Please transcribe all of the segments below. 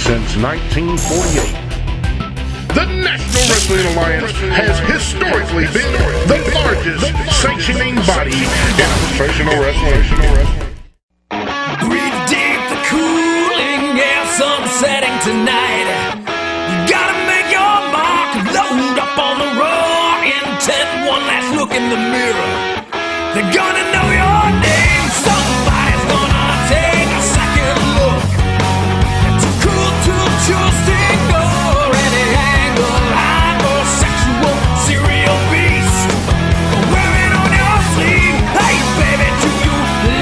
since 1948. The National Wrestling Alliance has historically been the largest sanctioning body in professional wrestling. Breathe deep, the cooling air, sun setting tonight. You gotta make your mark, load up on the raw intent. One last look in the mirror. They're gonna know your name. Somebody's gonna take a second look. Too cool to choose to ignore any angle, hypersexual serial beast. Wearing on your sleeve, hey baby, do you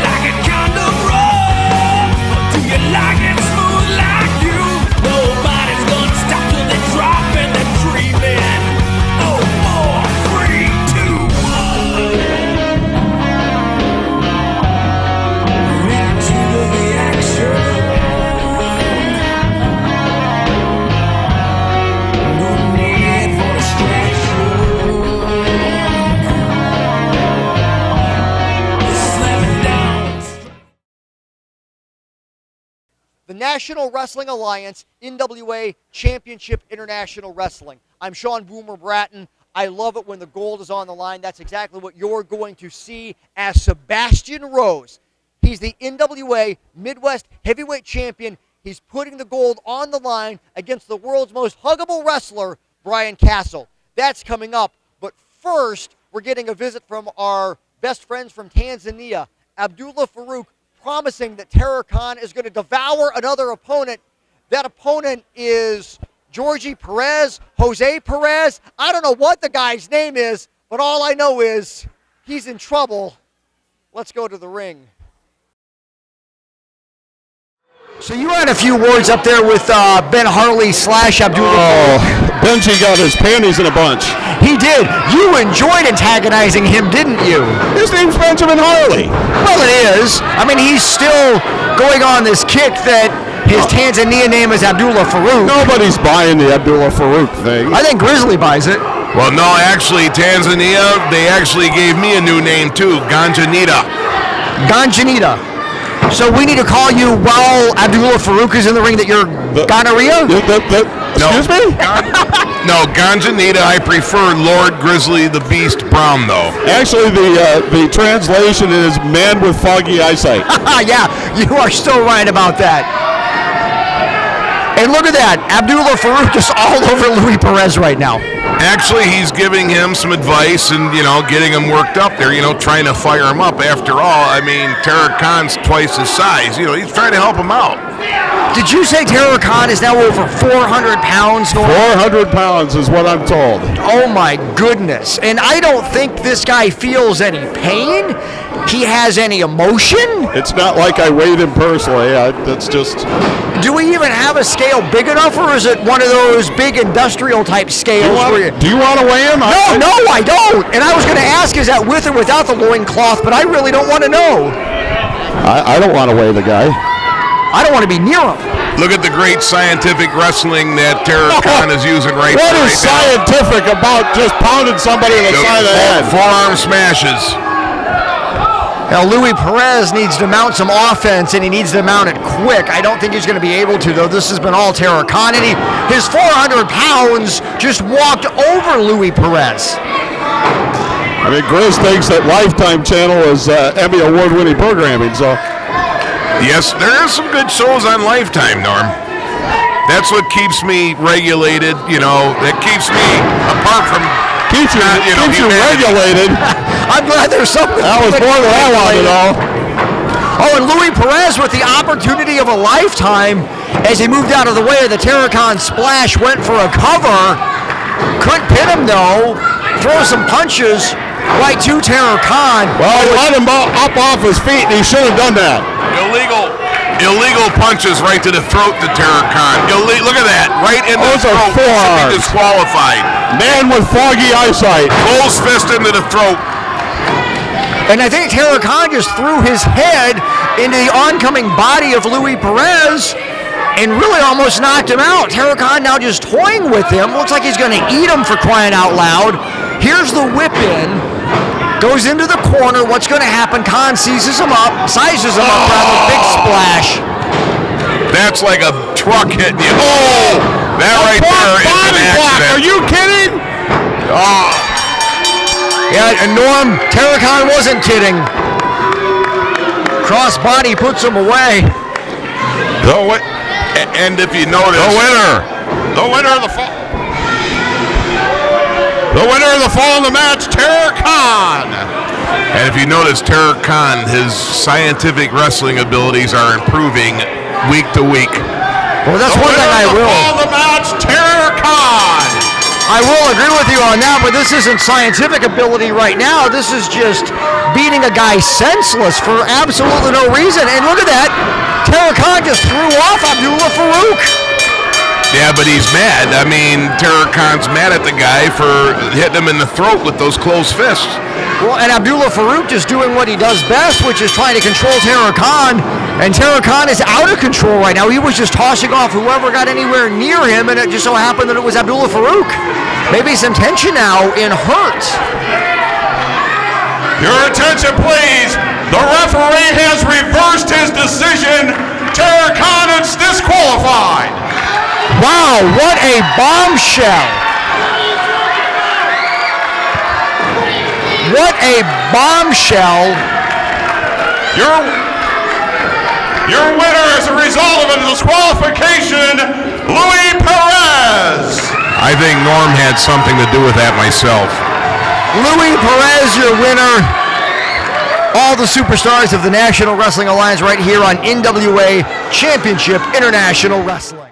like it kind of rough? Or do you like it smooth like you? Nobody's gonna stop till they drop and they're dreaming. Oh, 4, 3, 2, 1. Into the action. No need for distraction. Slam down. The National Wrestling Alliance NWA Championship International Wrestling. I'm Sean Boomer Bratton. I love it when the gold is on the line. That's exactly what you're going to see as Sebastian Rose. He's the NWA Midwest Heavyweight Champion. He's putting the gold on the line against the world's most huggable wrestler, Bryan Castle. That's coming up. But first, we're getting a visit from our best friends from Tanzania, Abdullah Farouk, promising that Terror Khan is going to devour another opponent. That opponent is Georgie Perez, Jose Perez. I don't know what the guy's name is, but all I know is he's in trouble. Let's go to the ring. So you had a few words up there with Ben Harley / Abdullah. Oh, Benji got his panties in a bunch. He did. You enjoyed antagonizing him, didn't you? His name's Benjamin Harley. Well, it is. I mean, he's still going on this kick that his Tanzania name is Abdullah Farouk. Nobody's buying the Abdullah Farouk thing. I think Grizzly buys it. Well, no, actually, Tanzania, they actually gave me a new name, too, Ganjanita. Ganjanita. So we need to call you while Abdullah Farouk is in the ring that you're gonorrhea? Excuse me? No, Ganjanita, I prefer Lord Grizzly the Beast Brown, though. Actually, the translation is man with foggy eyesight. Yeah, you are still right about that. And look at that, Abdullah Farouk is all over Louie Perez right now. Actually, he's giving him some advice and, you know, getting him worked up there, you know, trying to fire him up. After all, I mean, Terror Khan's twice his size. You know, he's trying to help him out. Did you say Terror Khan is now over 400 pounds? 400 pounds is what I'm told. Oh, my goodness. And I don't think this guy feels any pain. He has any emotion. It's not like I weighed him personally. That's just... Do we even have a scale big enough, or is it one of those big industrial type scales? Do you want to weigh him? No, I don't. And I was going to ask, is that with or without the loincloth, but I really don't want to know. I don't want to weigh the guy. I don't want to be near him. Look at the great scientific wrestling that Terror Khan is using right now. What is scientific about just pounding somebody in the side of the head? Forearm smashes. Now, Louie Perez needs to mount some offense, and he needs to mount it quick. I don't think he's going to be able to, though. This has been all Terror Khan, and his 400 pounds just walked over Louie Perez. I mean, Grizz thinks that Lifetime Channel is Emmy Award-winning programming, so... Yes, there are some good shows on Lifetime, Norm. That's what keeps me regulated, you know, that keeps me apart from... Keeps you regulated. I'm glad there's something. That was more than I wanted to know. Oh, and Louie Perez with the opportunity of a lifetime as he moved out of the way of the Terror Khan splash, went for a cover. Couldn't pin him, though. Throw some punches right to Terror Khan. Well, he let him up off his feet, and he should have done that. Illegal punches right to the throat to Terror Khan. Look at that, right in the throat. Forearms. Disqualified. Man with foggy eyesight. Close fist into the throat. And I think Terror Khan just threw his head into the oncoming body of Louie Perez and really almost knocked him out. Terror Khan now just toying with him. Looks like he's going to eat him, for crying out loud. Here's the whip in. Goes into the corner. What's going to happen? Khan sizes him up, rather. Big splash. That's like a truck hitting you. Oh! That right there is an accident. Are you kidding? Oh. Yeah, and Norm, Terracon wasn't kidding. Cross body puts him away. And if you notice, the winner of the fall. The winner of the fall in the match, Terracon. And if you notice, Terracon, his scientific wrestling abilities are improving week to week. Well, that's one thing I will. The match, Terracon. I will agree with you on that, but this isn't scientific ability right now. This is just beating a guy senseless for absolutely no reason. And look at that. Terracon just threw off Abdullah Farouk. Yeah, but he's mad. I mean, Terracon's mad at the guy for hitting him in the throat with those closed fists. Well, and Abdullah Farouk just doing what he does best, which is trying to control Terracon. And Terracon is out of control right now. He was just tossing off whoever got anywhere near him, and it just so happened that it was Abdullah Farouk. Maybe some tension now in Hurt. Your attention, please. The referee has reversed his decision. Terracon is disqualified. Wow, what a bombshell. What a bombshell. Your winner as a result of a disqualification, Louie Perez. I think Norm had something to do with that myself. Louie Perez, your winner. All the superstars of the National Wrestling Alliance right here on NWA Championship International Wrestling.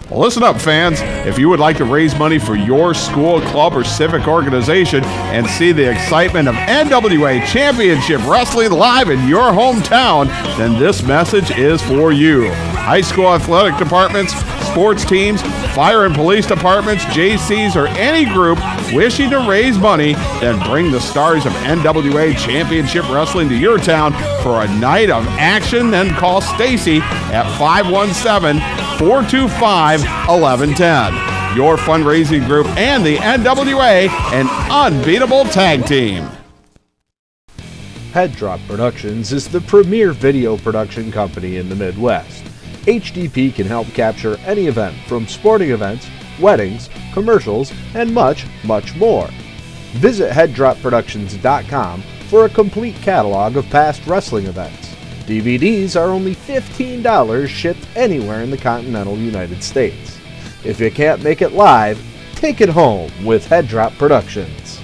Well, listen up, fans. If you would like to raise money for your school, club, or civic organization and see the excitement of NWA Championship Wrestling live in your hometown, then this message is for you. High school athletic departments, sports teams, fire and police departments, JCs, or any group wishing to raise money, then bring the stars of NWA Championship Wrestling to your town for a night of action. Then call Stacy at 517-425-1110. Your fundraising group and the NWA, an unbeatable tag team. Head Drop Productions is the premier video production company in the Midwest. HDP can help capture any event from sporting events, weddings, commercials, and much, much more. Visit headdropproductions.com for a complete catalog of past wrestling events. DVDs are only $15 shipped anywhere in the continental United States. If you can't make it live, take it home with Head Drop Productions.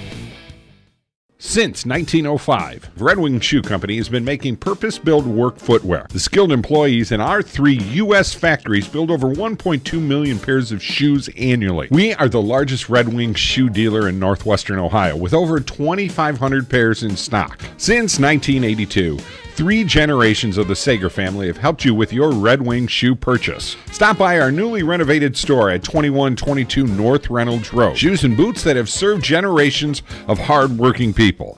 Since 1905, Red Wing Shoe Company has been making purpose-built work footwear. The skilled employees in our 3 U.S. factories build over 1.2 million pairs of shoes annually. We are the largest Red Wing shoe dealer in northwestern Ohio, with over 2,500 pairs in stock. Since 1982, 3 generations of the Sager family have helped you with your Red Wing shoe purchase. Stop by our newly renovated store at 2122 North Reynolds Road. Shoes and boots that have served generations of hard-working people.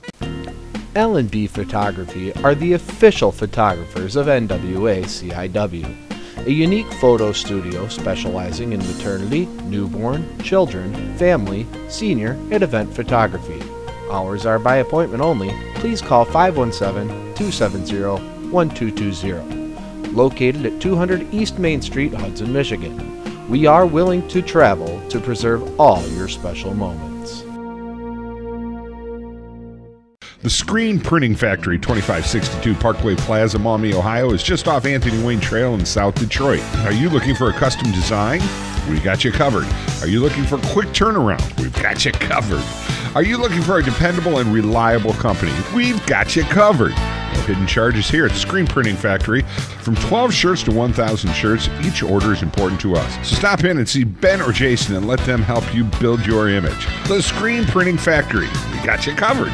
L&B Photography are the official photographers of NWA CIW, a unique photo studio specializing in maternity, newborn, children, family, senior, and event photography. Hours are by appointment only. Please call 517-270-1220. Located at 200 East Main Street, Hudson, Michigan. We are willing to travel to preserve all your special moments. The Screen Printing Factory, 2562 Parkway Plaza, Maumee, Ohio, is just off Anthony Wayne Trail in South Detroit. Are you looking for a custom design? We got you covered. Are you looking for a quick turnaround? We've got you covered. Are you looking for a dependable and reliable company? We've got you covered. No hidden charges here at the Screen Printing Factory. From 12 shirts to 1,000 shirts, each order is important to us. So stop in and see Ben or Jason and let them help you build your image. The Screen Printing Factory. We got you covered.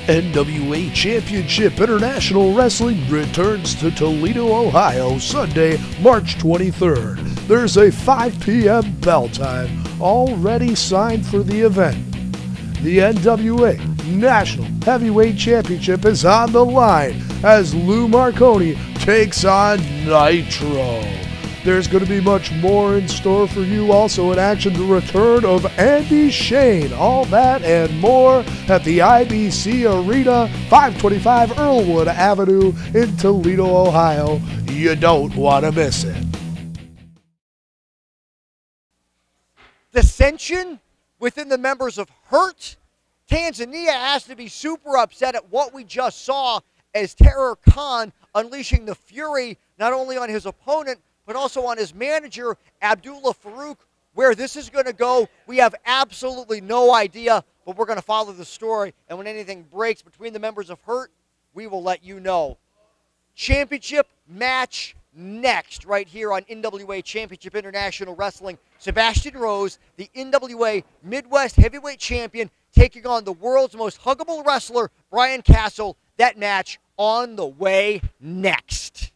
NWA Championship International Wrestling returns to Toledo, Ohio, Sunday, March 23rd. There's a 5 p.m. bell time already signed for the event. The NWA National Heavyweight Championship is on the line as Lou Marconi takes on Nitro. There's going to be much more in store for you. Also in action, the return of Andy Shane. All that and more at the IBC Arena, 525 Earlwood Avenue in Toledo, Ohio. You don't want to miss it. Dissension within the members of Hurt. Tanzania has to be super upset at what we just saw as Terror Khan unleashing the fury not only on his opponent, but also on his manager, Abdullah Farouk. Where this is going to go, we have absolutely no idea, but we're going to follow the story. And when anything breaks between the members of Hurt, we will let you know. Championship match next, right here on NWA Championship International Wrestling. Sebastian Rose, the NWA Midwest Heavyweight Champion, taking on the world's most huggable wrestler, Bryan Castle. That match on the way next.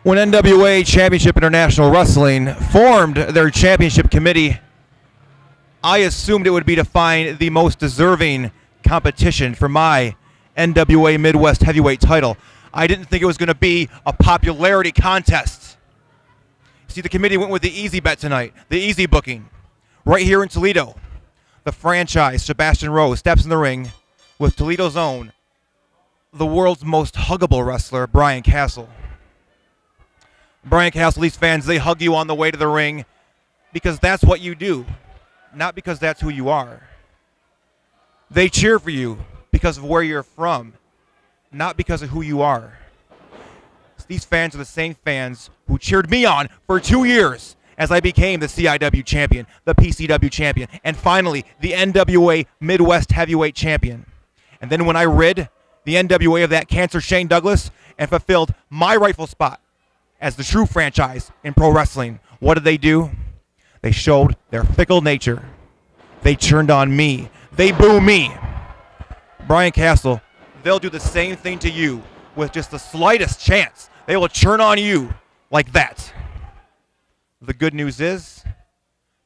When NWA Championship International Wrestling formed their championship committee, I assumed it would be to find the most deserving competition for my NWA Midwest Heavyweight title. I didn't think it was going to be a popularity contest. See, the committee went with the easy bet tonight, the easy booking. Right here in Toledo, the franchise, Sebastian Rose, steps in the ring with Toledo's own, the world's most huggable wrestler, Bryan Castle. Bryan Castle, these fans, they hug you on the way to the ring because that's what you do, not because that's who you are. They cheer for you because of where you're from, not because of who you are. These fans are the same fans who cheered me on for 2 years as I became the CIW champion, the PCW champion, and finally the NWA Midwest Heavyweight champion. And then when I rid the NWA of that cancer Shane Douglas and fulfilled my rightful spot as the true franchise in pro wrestling, what did they do? They showed their fickle nature. They turned on me. They boo me. Bryan Castle, they'll do the same thing to you with just the slightest chance. They will turn on you like that. The good news is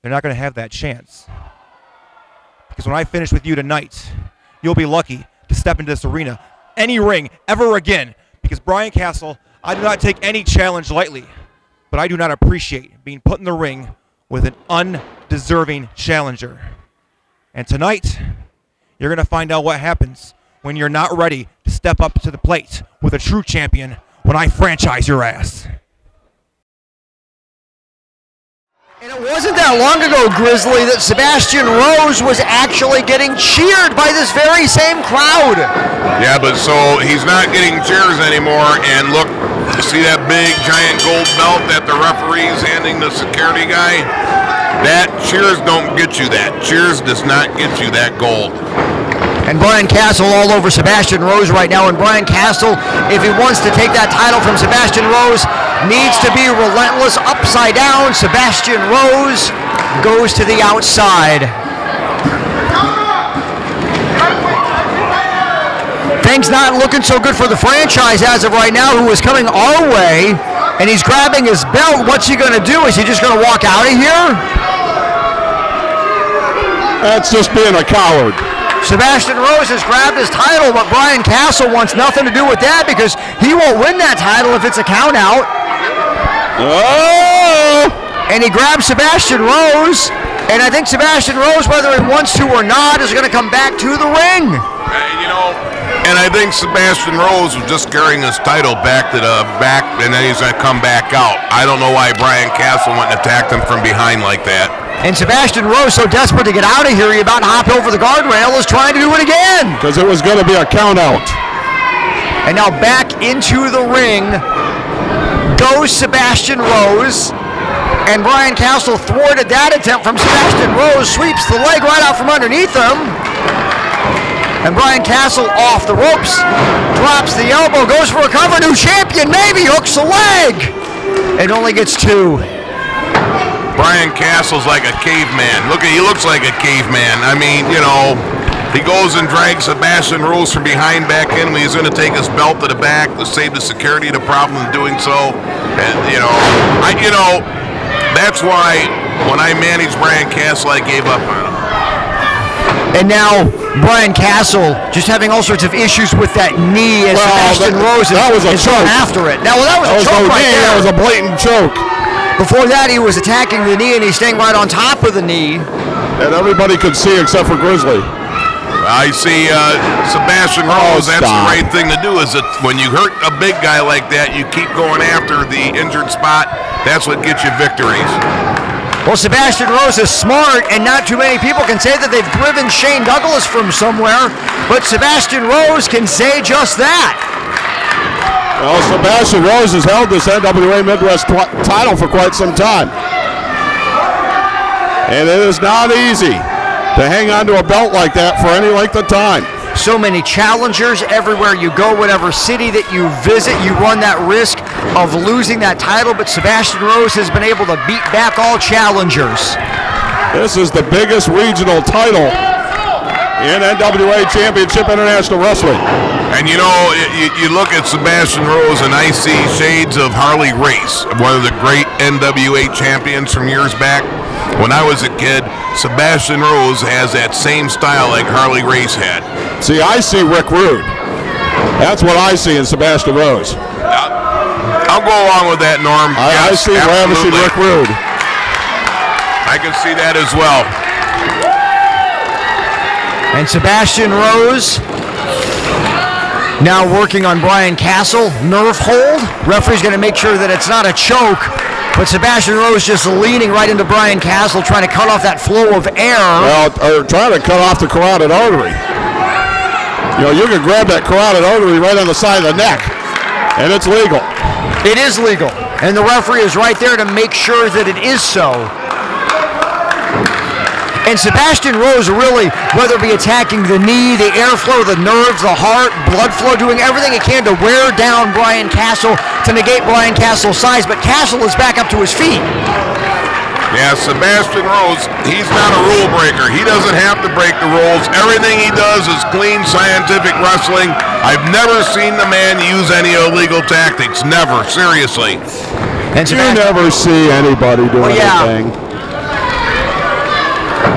they're not going to have that chance. Because when I finish with you tonight, you'll be lucky to step into this arena, any ring, ever again. Because Bryan Castle, I do not take any challenge lightly, but I do not appreciate being put in the ring with an undeserving challenger. And tonight, you're going to find out what happens when you're not ready to step up to the plate with a true champion when I franchise your ass. And it wasn't that long ago, Grizzly, that Sebastian Rose was actually getting cheered by this very same crowd. Yeah, but so he's not getting cheers anymore. And look, see that big giant gold belt that the referee's handing the security guy? That cheers don't get you that. Cheers does not get you that gold. And Bryan Castle all over Sebastian Rose right now. And Bryan Castle, if he wants to take that title from Sebastian Rose, needs to be relentless, upside down. Sebastian Rose goes to the outside. Things not looking so good for the franchise as of right now, who is coming our way. And he's grabbing his belt. What's he going to do? Is he just going to walk out of here? That's just being a coward. Sebastian Rose has grabbed his title, but Bryan Castle wants nothing to do with that because he won't win that title if it's a count out. Oh! And he grabs Sebastian Rose, and I think Sebastian Rose, whether he wants to or not, is going to come back to the ring. You know, and I think Sebastian Rose was just carrying his title back to the back, and then he's going to come back out. I don't know why Bryan Castle went and attacked him from behind like that. And Sebastian Rose, so desperate to get out of here, he about to hop over the guardrail, is trying to do it again. Because it was going to be a count out. And now back into the ring goes Sebastian Rose. And Bryan Castle thwarted that attempt from Sebastian Rose, sweeps the leg right out from underneath him. And Bryan Castle off the ropes, drops the elbow, goes for a cover, new champion, maybe hooks the leg. It only gets two. Bryan Castle's like a caveman. Look, he looks like a caveman. I mean, you know, he goes and drags Sebastian Rose from behind back in when he's going to take his belt to the back to save the security, the problem in doing so. And, you know, that's why when I managed Bryan Castle, I gave up on him. And now Bryan Castle just having all sorts of issues with that knee as Sebastian Rose is going after it. Now, that was a choke right there. That was a blatant choke. Before that, he was attacking the knee, and he's staying right on top of the knee. And everybody could see except for Grizzly. I see Sebastian Rose, that's the right thing to do, is that when you hurt a big guy like that, you keep going after the injured spot. That's what gets you victories. Well, Sebastian Rose is smart, and not too many people can say that they've driven Shane Douglas from somewhere, but Sebastian Rose can say just that. Well, Sebastian Rose has held this NWA Midwest title for quite some time. And it is not easy to hang on to a belt like that for any length of time. So many challengers everywhere you go, whatever city that you visit, you run that risk of losing that title, but Sebastian Rose has been able to beat back all challengers. This is the biggest regional title in NWA Championship International Wrestling. And you know, you look at Sebastian Rose and I see shades of Harley Race, one of the great NWA champions from years back. When I was a kid, Sebastian Rose has that same style like Harley Race had. See, I see Rick Rude. That's what I see in Sebastian Rose. I'll go along with that, Norm. I see ravishing Rick Rude. I can see that as well. And Sebastian Rose now working on Bryan Castle. Nerve hold. Referee's going to make sure that it's not a choke. But Sebastian Rose just leaning right into Bryan Castle, trying to cut off that flow of air. Well, or trying to cut off the carotid artery. You know, you can grab that carotid artery right on the side of the neck, and it's legal. It is legal. And the referee is right there to make sure that it is so. And Sebastian Rose really, whether it be attacking the knee, the airflow, the nerves, the heart, blood flow, doing everything it can to wear down Bryan Castle, to negate Bryan Castle's size, but Castle is back up to his feet. Yeah, Sebastian Rose, he's not a rule breaker. He doesn't have to break the rules. Everything he does is clean, scientific wrestling. I've never seen the man use any illegal tactics. Never, seriously. And you never see anybody do anything.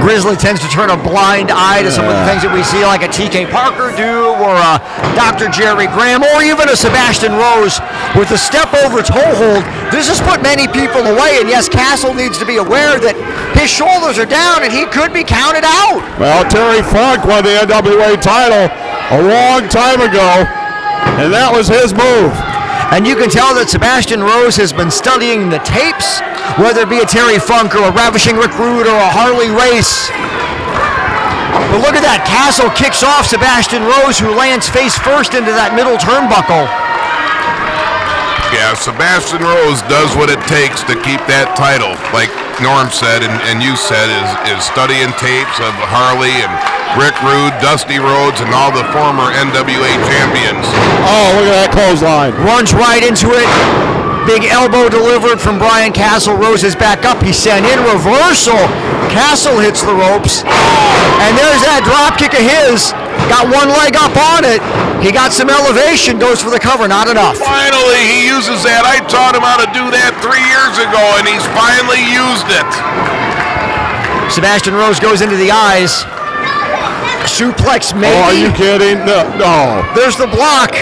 Grizzly tends to turn a blind eye to some of the things that we see, like a TK Parker do, or a Dr. Jerry Graham, or even a Sebastian Rose with a step over toe hold. This has put many people away, and yes, Castle needs to be aware that his shoulders are down and he could be counted out. Well, Terry Funk won the NWA title a long time ago, and that was his move. And you can tell that Sebastian Rose has been studying the tapes, whether it be a Terry Funk or a Ravishing Rick Rude or a Harley Race. But look at that, Castle kicks off Sebastian Rose, who lands face first into that middle turnbuckle. Yeah, Sebastian Rose does what it takes to keep that title. Like Norm said and you said, is studying tapes of Harley and Rick Rude, Dusty Rhodes, and all the former NWA champions. Oh, look at that clothesline. Runs right into it. Big elbow delivered from Bryan Castle. Rose is back up. He's sent in reversal. Castle hits the ropes. And there's that drop kick of his. Got one leg up on it. He got some elevation, goes for the cover, not enough. Finally, he uses that. I taught him how to do that 3 years ago, and he's finally used it. Sebastian Rose goes into the eyes. Suplex, maybe. Oh, are you kidding? No. There's the block.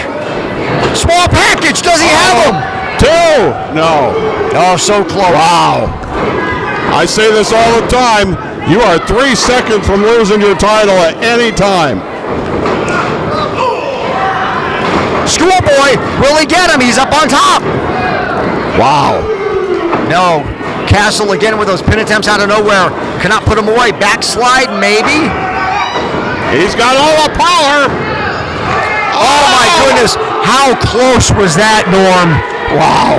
Small package. Does he have him? 2. No. Oh, so close. Wow. I say this all the time. You are 3 seconds from losing your title at any time. Schoolboy, will he get him? He's up on top. Wow. No. Castle again with those pin attempts out of nowhere. Cannot put him away. Backslide, maybe. He's got all the power. Oh my goodness. How close was that, Norm? Wow.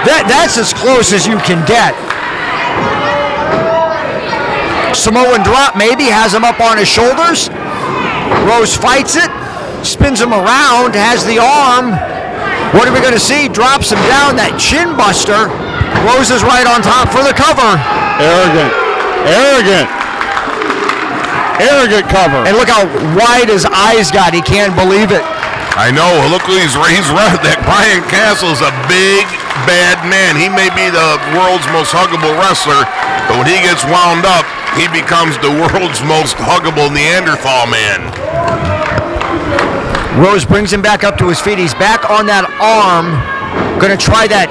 That's as close as you can get. Samoan drop, maybe, has him up on his shoulders. Rose fights it, spins him around, has the arm. What are we going to see? Drops him down, that chin buster. Rose is right on top for the cover. Arrogant cover. And look how wide his eyes got. He can't believe it. I know. Look, he's right. That Bryan Castle's a big, bad man. He may be the world's most huggable wrestler, but when he gets wound up, he becomes the world's most huggable Neanderthal man. Rose brings him back up to his feet. He's back on that arm. Gonna try that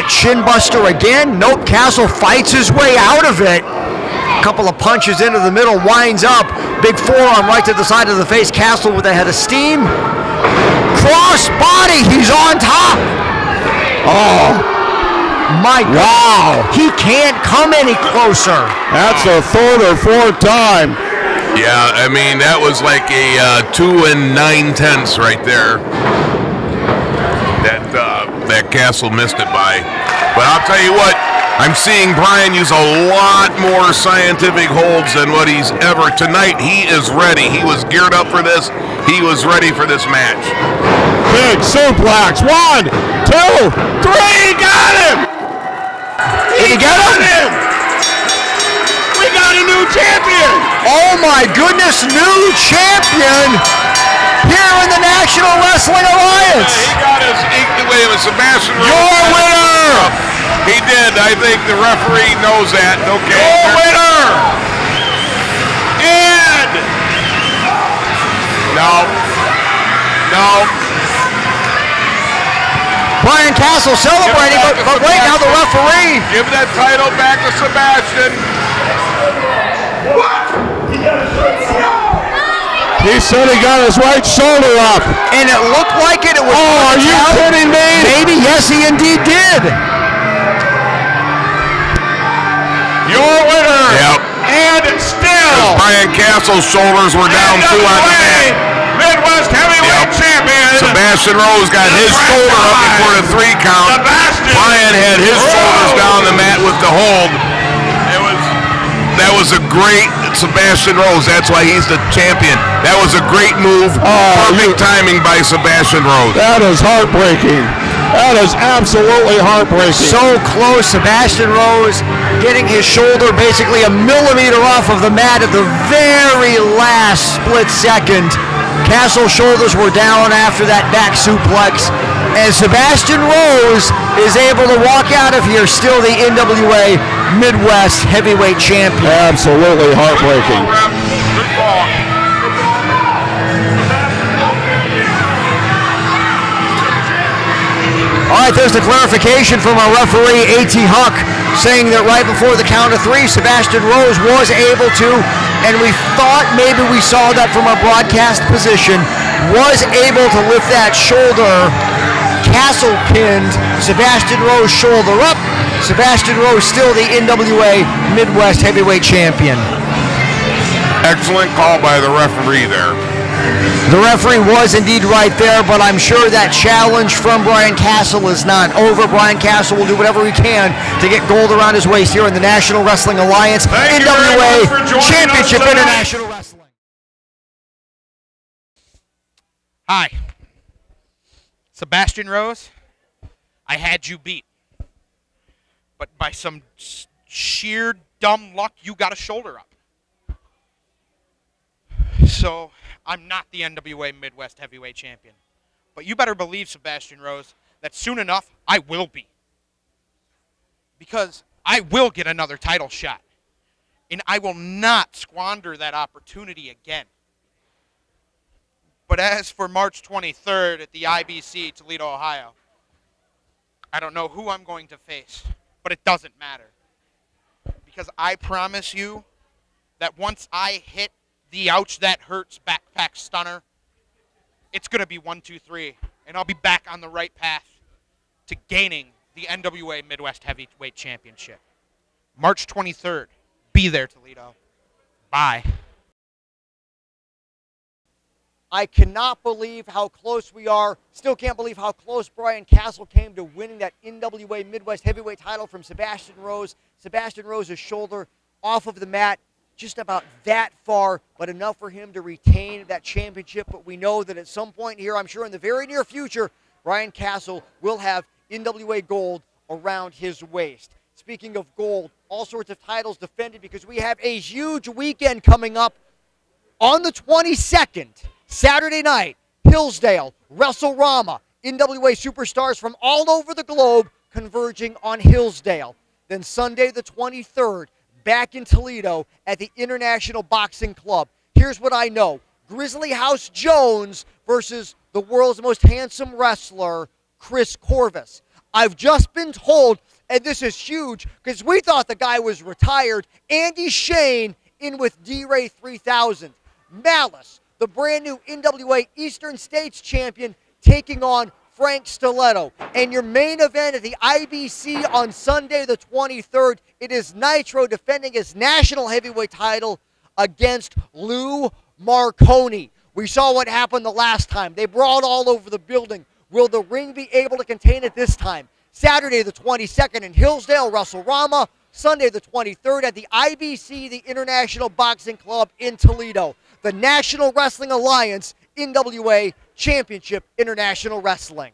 shin buster again. Nope, Castle fights his way out of it. Couple of punches into the middle, winds up. Big forearm right to the side of the face. Castle with a head of steam. Cross body, he's on top. Oh, my God. Wow. He can't come any closer. That's the third or fourth time. Yeah, I mean, that was like a 2 9/10 right there. That Castle missed it by. But I'll tell you what, I'm seeing Bryan use a lot more scientific holds than what he's ever. Tonight, he is ready. He was geared up for this. He was ready for this match. Big suplex. 1, 2, 3. Got him. Did he get him? We got a new champion. Oh my goodness, new champion here in the National Wrestling Alliance. He got his, wait a minute, Sebastian. Your winner. He did. I think the referee knows that. Okay. Your winner. And no. Bryan Castle celebrating, but wait, now the referee. Give that title back to Sebastian. He said he got his right shoulder up. And it looked like it. It was. Oh, are you kidding me? Maybe, yes, he indeed did. Your winner. Yep. And still. Bryan Castle's shoulders were down too on the mat. Midwest Heavyweight Champion. Sebastian Rose got his shoulder up before the 3 count. Bryan had his shoulders down the mat with the hold. That was a great Sebastian Rose. That's why he's the champion. That was a great move. Perfect timing by Sebastian Rose. That is heartbreaking. That is absolutely heartbreaking. So close, Sebastian Rose getting his shoulder basically a millimeter off of the mat at the very last split second. Castle's shoulders were down after that back suplex, and Sebastian Rose is able to walk out of here still the NWA Midwest Heavyweight Champion. Absolutely heartbreaking. All right, there's the clarification from our referee, A.T. Huck, saying that right before the count of 3, Sebastian Rose was able to, and we thought maybe we saw that from our broadcast position, was able to lift that shoulder. Castle pinned Sebastian Rose shoulder up. Sebastian Rose still the NWA Midwest Heavyweight Champion. Excellent call by the referee there. The referee was indeed right there, but I'm sure that challenge from Bryan Castle is not over. Bryan Castle will do whatever he can to get gold around his waist here in the National Wrestling Alliance, NWA Championship International Wrestling. Hi. Sebastian Rose, I had you beat. But by some sheer dumb luck, you got a shoulder up. So I'm not the NWA Midwest Heavyweight Champion. But you better believe, Sebastian Rose, that soon enough, I will be. Because I will get another title shot. And I will not squander that opportunity again. But as for March 23rd at the IBC Toledo, Ohio, I don't know who I'm going to face, but it doesn't matter. Because I promise you that once I hit the ouch that hurts backpack stunner, it's going to be 1, 2, 3, and I'll be back on the right path to gaining the NWA Midwest Heavyweight Championship. March 23rd. Be there, Toledo. Bye. I cannot believe how close we are. Still can't believe how close Bryan Castle came to winning that NWA Midwest Heavyweight title from Sebastian Rose. Sebastian Rose's shoulder off of the mat, just about that far, but enough for him to retain that championship. But we know that at some point here, I'm sure in the very near future, Bryan Castle will have NWA gold around his waist. Speaking of gold, all sorts of titles defended because we have a huge weekend coming up on the 22nd. Saturday night, Hillsdale, Wrestlerama, NWA superstars from all over the globe converging on Hillsdale. Then Sunday the 23rd, back in Toledo at the International Boxing Club. Here's what I know. Grizzly House Jones versus the world's most handsome wrestler, Chris Corvus. I've just been told, and this is huge because we thought the guy was retired, Andy Shane in with D-Ray 3000. Malice, the brand new NWA Eastern States champion, taking on Frank Stiletto. And your main event at the IBC on Sunday the 23rd, it is Nitro defending his national heavyweight title against Lou Marconi. We saw what happened the last time. They brawled all over the building. Will the ring be able to contain it this time? Saturday the 22nd in Hillsdale, Wrestlerama. Sunday the 23rd at the IBC, the International Boxing Club in Toledo. The National Wrestling Alliance NWA Championship International Wrestling.